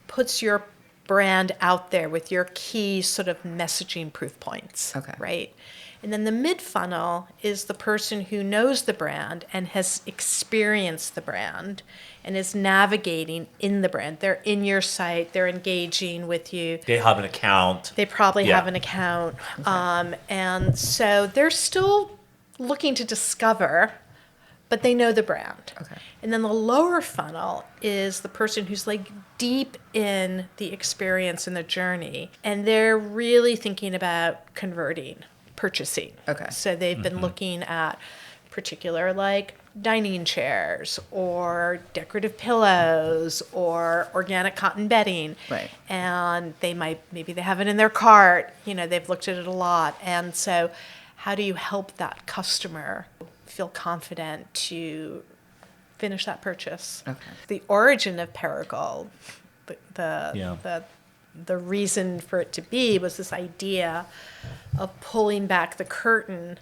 puts your brand out there with your key sort of messaging proof points. Okay. Right? And then the mid-funnel is the person who knows the brand and has experienced the brand and is navigating in the brand. They're in your site. They're engaging with you. They have an account. They probably have an account. Okay. And so they're still looking to discover, but they know the brand. Okay. And then the lower funnel is the person who's deep in the experience and the journey, and they're really thinking about converting, purchasing. Okay. So they've been looking at particular dining chairs or decorative pillows or organic cotton bedding. Right. And maybe they have it in their cart, they've looked at it a lot. And so how do you help that customer feel confident to finish that purchase? Okay. The origin of Perigold, the reason for it to be was this idea of pulling back the curtain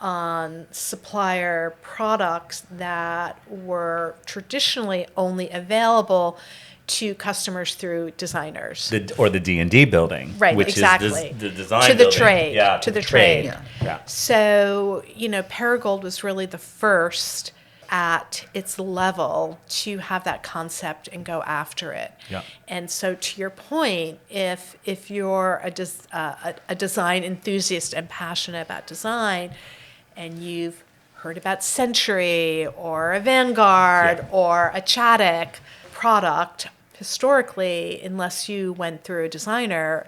on supplier products that were traditionally only available to customers through designers. Or the D&D building. Right, which exactly. is the design to the building. trade. Yeah, to the trade. Yeah. So, Perigold was really the first at its level to have that concept and go after it. Yeah. And so to your point, if you're a design enthusiast and passionate about design, and you've heard about Century or a Vanguard or a Chaddock product, historically, unless you went through a designer,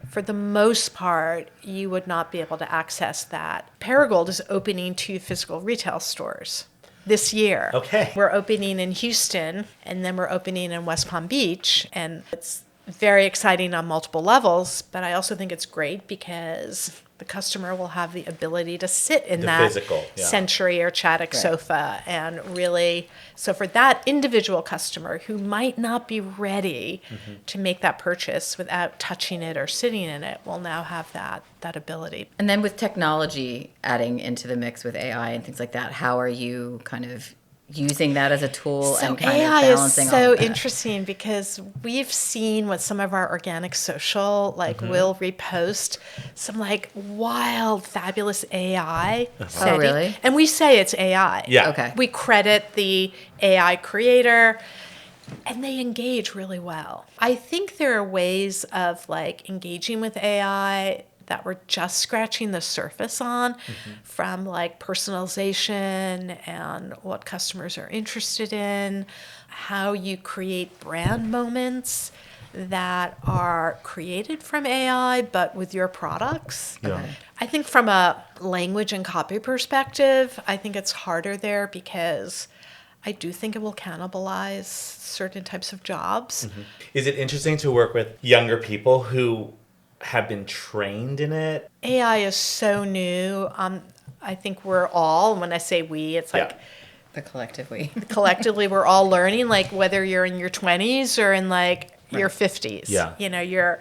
for the most part, you would not be able to access that. Perigold is opening 2 physical retail stores this year. Okay. We're opening in Houston, and then we're opening in West Palm Beach, and it's very exciting on multiple levels, but I also think it's great because the customer will have the ability to sit in that physical, Century or Chaddock sofa and really, so for that individual customer who might not be ready to make that purchase without touching it or sitting in it, will now have that ability. And then with technology adding into the mix with AI and things like that, how are you kind of using that as a tool and kind AI of balancing is all so of that? interesting because we've seen what some of our organic social will repost some wild, fabulous AI setting. Oh, really? And we say it's AI. Yeah. Okay. We credit the AI creator, and they engage really well. I think there are ways of engaging with AI that we're just scratching the surface on, from like personalization and what customers are interested in, how you create brand moments that are created from AI, but with your products. Yeah. I think from a language and copy perspective, I think it's harder there because I do think it will cannibalize certain types of jobs. Is it interesting to work with younger people who have been trained in it? AI is so new. I think we're all, when I say we, it's like The collective we. collectively we're all learning, like whether you're in your 20s or in like your 50s. Yeah. You know, you're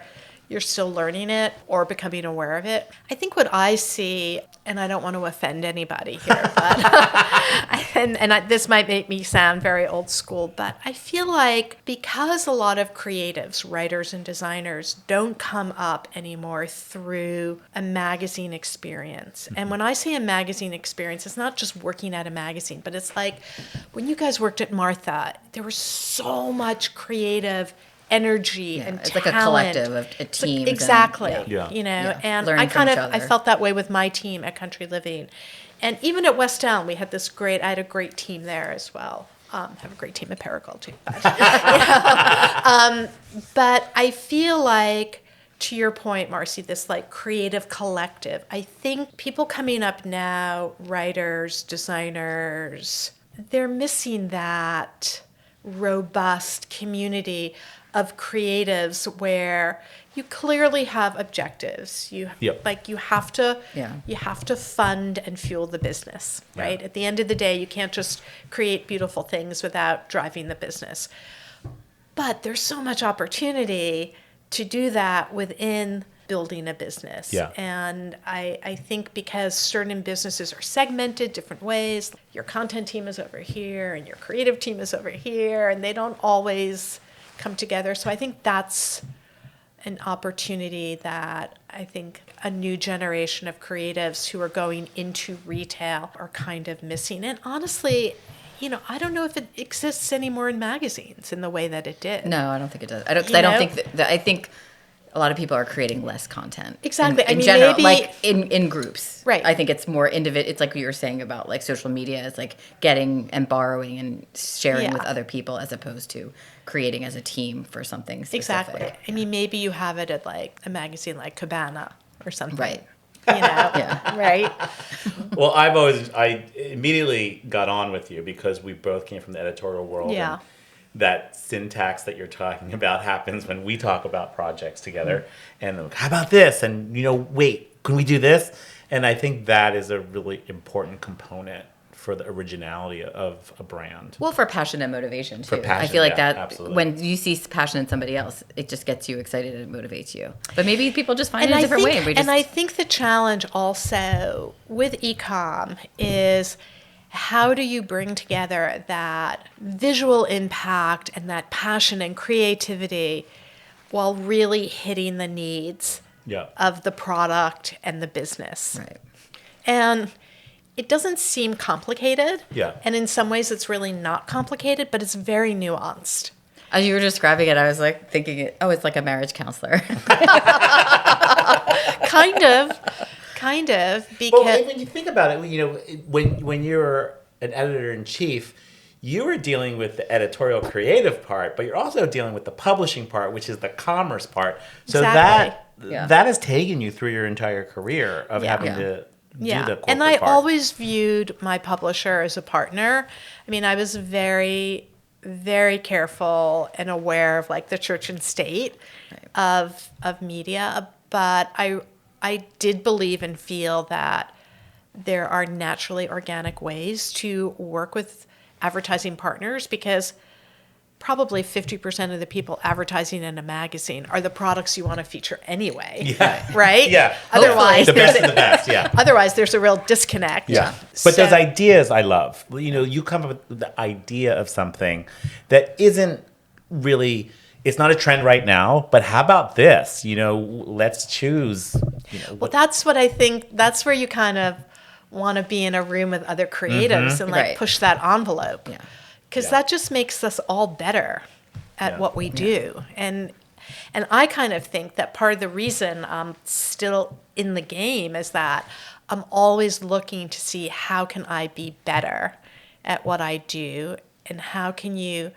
still learning it or becoming aware of it. I think what I see, and I don't want to offend anybody here, but this might make me sound very old school, but I feel like because a lot of creatives, writers and designers don't come up anymore through a magazine experience. And when I say a magazine experience, it's not just working at a magazine, but it's like when you guys worked at Martha, there was so much creative energy and it's talent. like a collective of a team. Exactly. Yeah. You know, Yeah. and Learning I kind from of each I other. felt that way with my team at Country Living. And even at West Elm, we had I had a great team there as well. Have a great team at Perigold too. But, but I feel like, to your point, Marcy, this like creative collective, I think people coming up now, writers, designers, they're missing that robust community of creatives where you clearly have objectives. You have to fund and fuel the business, right? Yeah. At the end of the day, you can't just create beautiful things without driving the business. But there's so much opportunity to do that within building a business. Yeah. And I think because certain businesses are segmented different ways, your content team is over here and your creative team is over here, and they don't always come together. So I think that's an opportunity that I think a new generation of creatives who are going into retail are kind of missing. And honestly, I don't know if it exists anymore in magazines in the way that it did. No, I don't think it does. I think a lot of people are creating less content. Exactly. In general, like in groups. Right. I think it's more individual. It's like what you were saying about like social media. It's like getting and borrowing and sharing with other people as opposed to creating as a team for something specific. Exactly. I mean, maybe you have it at like a magazine like Cabana or something. Right. Yeah. Right. Well, I immediately got on with you because we both came from the editorial world. Yeah. And that syntax that you're talking about happens when we talk about projects together. And how about this? And, wait, can we do this? And I think that is a really important component for the originality of a brand. Well, for passion and motivation too. For passion, I feel like yeah, that absolutely. when you see passion in somebody else, it just gets you excited and motivates you. But maybe people just find it a different way. And I think the challenge also with e-com is how do you bring together that visual impact and that passion and creativity while really hitting the needs of the product and the business? Right. And it doesn't seem complicated. Yeah. And in some ways it's really not complicated, but it's very nuanced. As you were describing it, I was like thinking, it's like a marriage counselor. Kind of, because Well, when you think about it, when you're an editor-in-chief, you are dealing with the editorial creative part, but you're also dealing with the publishing part, which is the commerce part. So Exactly. that has taken you through your entire career of having to do the corporate and I part. always viewed my publisher as a partner. I mean, I was very, very careful and aware of like the church and state of media, but I did believe and feel that there are naturally organic ways to work with advertising partners because probably 50% of the people advertising in a magazine are the products you want to feature anyway. Yeah. Right? Yeah. Otherwise, the best of the best, yeah. Otherwise, there's a real disconnect. Yeah. But those ideas I love. You come up with the idea of something that isn't really, it's not a trend right now, but how about this? Let's choose. Well, that's what I think, that's where you kind of want to be in a room with other creatives and like push that envelope. Yeah. Because that just makes us all better at what we do. And And I kind of think that part of the reason I'm still in the game is that I'm always looking to see how can I be better at what I do, and how can you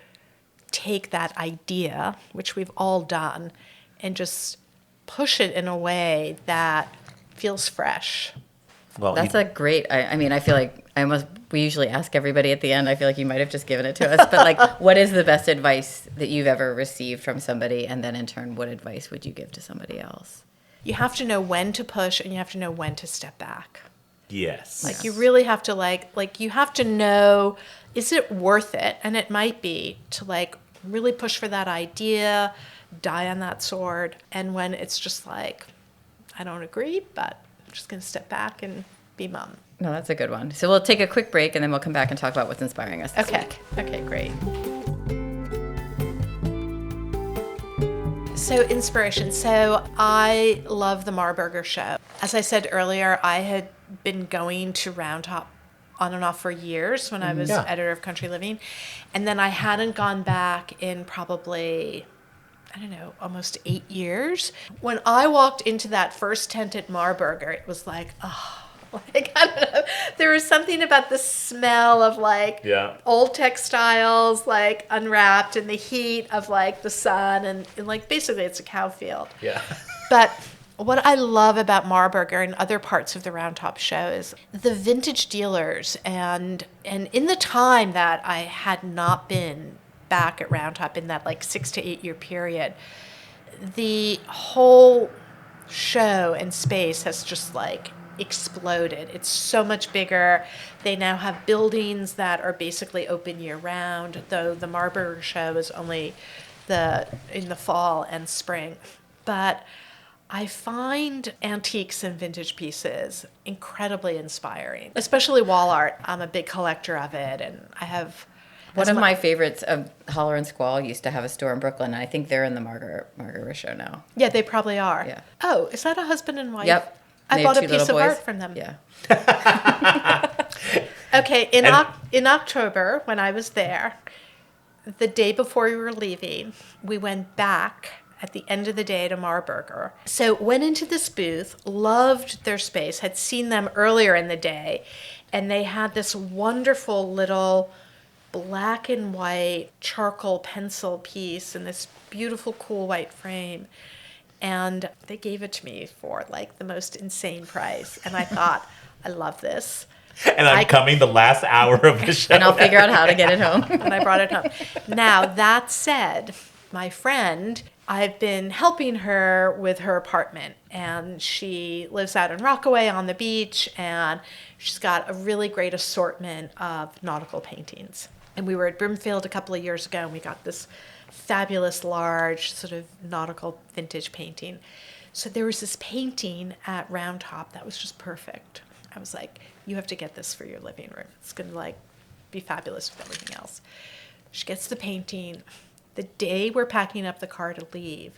take that idea, which we've all done, and just push it in a way that feels fresh. Well, That's a great, I mean, I feel like we usually ask everybody at the end. I feel like you might have just given it to us. But like, what is the best advice that you've ever received from somebody? And then in turn, what advice would you give to somebody else? You have to know when to push, and you have to know when to step back. yes. Like, you really have to like you have to know, is it worth it? And it might be to like really push for that idea, die on that sword. And when it's just like, I don't agree, but I'm just going to step back and be mum. No, that's a good one. So we'll take a quick break and then we'll come back and talk about what's inspiring us this Okay. week. Okay, great. So inspiration. So I love the Marburger show. As I said earlier, I had been going to Round Top on and off for years when I was Yeah. editor of Country Living. And then I hadn't gone back in probably, I don't know, almost 8 years. When I walked into that first tent at Marburger, it was like, oh, like, I don't know. There was something about the smell of like Yeah. old textiles, like unwrapped, and the heat of like the sun, and like basically it's a cow field. Yeah. But what I love about Marburger and other parts of the Round Top show is the vintage dealers, and in the time that I had not been back at Round Top in that like 6 to 8 year period, the whole show and space has just like exploded. It's so much bigger. They now have buildings that are basically open year round, though the Marburger show is only in the fall and spring. But I find antiques and vintage pieces incredibly inspiring, especially wall art. I'm a big collector of it, and I have One of my favorites of Holler and Squall used to have a store in Brooklyn. And I think they're in the Margaret show now. Yeah, they probably are. Yeah. Oh, is that a husband and wife? Yep. I They bought have a two piece of little boys. art from them. Yeah. Okay, in October, when I was there, the day before we were leaving, we went back at the end of the day to Marburger. So went into this booth, loved their space, had seen them earlier in the day, and they had this wonderful little black and white charcoal pencil piece in this beautiful cool white frame. And they gave it to me for like the most insane price. And I thought, I love this. And I'm coming the last hour of the show. And I'll figure out how to get it home. And I brought it home. Now, that said, my friend, I've been helping her with her apartment. And she lives out in Rockaway on the beach. And she's got a really great assortment of nautical paintings. And we were at Brimfield a couple of years ago, and we got this fabulous large sort of nautical vintage painting. So there was this painting at Round Top that was just perfect. I was like, you have to get this for your living room. It's going to like be fabulous with everything else. She gets the painting. The day we're packing up the car to leave,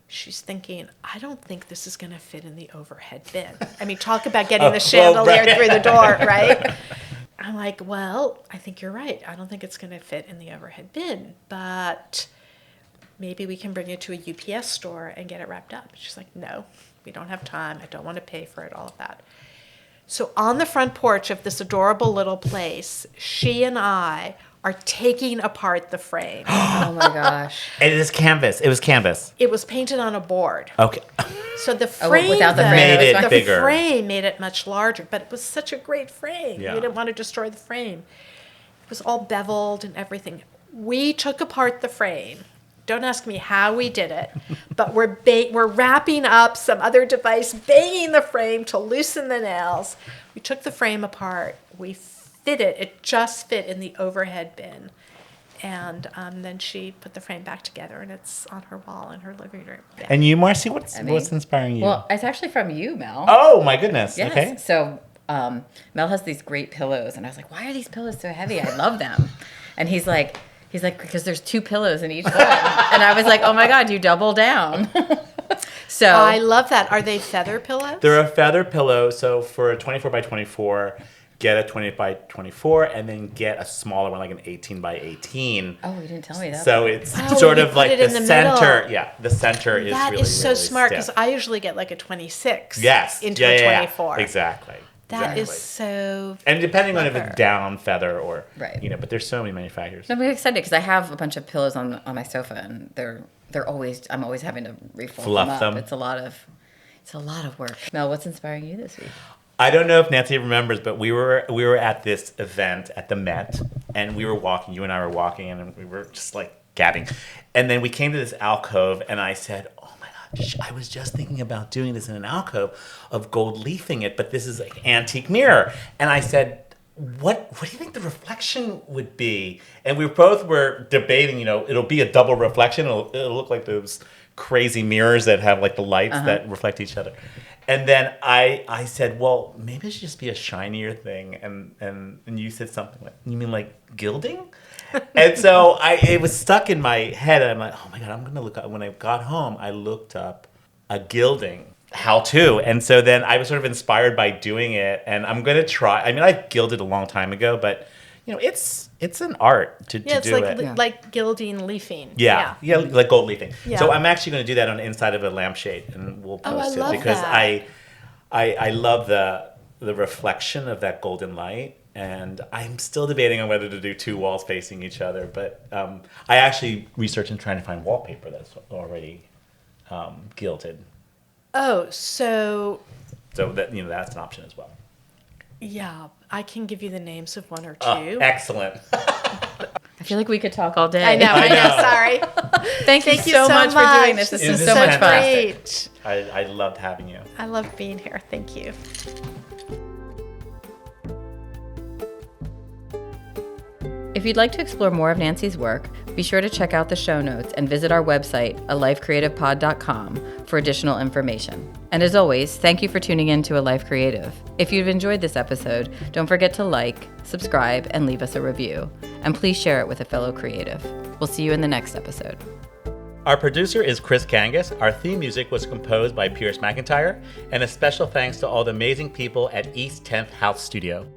she's thinking, I don't think this is going to fit in the overhead bin. I mean, talk about getting the chandelier through the door, right? I'm like, well, I think you're right. I don't think it's going to fit in the overhead bin, but maybe we can bring it to a UPS store and get it wrapped up. She's like, no, we don't have time. I don't want to pay for it, all of that. So on the front porch of this adorable little place, she and I are taking apart the frame. Oh my gosh. It is canvas. It was canvas. It was painted on a board. Okay. So the frame, without the though, frame, Made it the bigger. frame made it much larger, but it was such a great frame. Yeah. We didn't want to destroy the frame. It was all beveled and everything. We took apart the frame. Don't ask me how we did it, but we're wrapping up some other device, banging the frame to loosen the nails. We took the frame apart. We fit it. It just fit in the overhead bin. And then she put the frame back together, and it's on her wall in her living room. Yeah. And you, Marcy, what's inspiring you? Well, it's actually from you, Mel. Oh, my goodness. Yes. Okay. So Mel has these great pillows, and I was like, why are these pillows so heavy? I love them. And he's like, because there's 2 pillows in each one. And I was like, oh my God, you double down. So I love that. Are they feather pillows? They're a feather pillow, so for a 24 by 24, get a 20 by 24 and then get a smaller one, like an 18 by 18. Oh, you didn't tell me that. So it's Oh, sort you of put like it the in the center. middle. Yeah, the center is That really, is so really smart because stiff. I usually get like a 26 Yes. into a 24. Exactly. That is Exactly. so And depending on if clever. it's down feather or, Right. but there's so many manufacturers. I'm excited because I have a bunch of pillows on my sofa, and I'm always having to refold Fluff them up. them. It's a lot of work. Mel, what's inspiring you this week? I don't know if Nancy remembers, but we were at this event at the Met, and we were walking. You and I were walking, and we were just like gabbing. And then we came to this alcove, and I said, "Oh my gosh, I was just thinking about doing this in an alcove of gold leafing it, but this is like antique mirror." And I said, What do you think the reflection would be? And we both were debating, it'll be a double reflection. It'll look like those crazy mirrors that have like the lights that reflect each other. And then I said, well, maybe it should just be a shinier thing. And you said something like, you mean like gilding? And so it was stuck in my head. And I'm like, oh my God, I'm going to look up. When I got home, I looked up a gilding how-to. And so then I was sort of inspired by doing it. And I'm going to try. I mean, I gilded a long time ago, but it's an art to it's do like it. like gilding leafing. Yeah, like gold leafing. Yeah. So I'm actually going to do that on the inside of a lampshade, and we'll post I love because that. I love the reflection of that golden light, and I'm still debating on whether to do two walls facing each other. But I actually researched and trying to find wallpaper that's already gilded, Oh, so so that that's an option as well. yeah, I can give you the names of one or two. Oh, excellent. I feel like we could talk all day. I know. I know. Sorry. Thank you so much for doing this. This It was was so much fun. fantastic. Great. I loved having you. I love being here. Thank you. If you'd like to explore more of Nancy's work, be sure to check out the show notes and visit our website, alifecreativepod.com, for additional information. And as always, thank you for tuning in to A Life Creative. If you've enjoyed this episode, don't forget to like, subscribe, and leave us a review. And please share it with a fellow creative. We'll see you in the next episode. Our producer is Chris Kangas. Our theme music was composed by Pierce McIntyre. And a special thanks to all the amazing people at East 10th House Studio.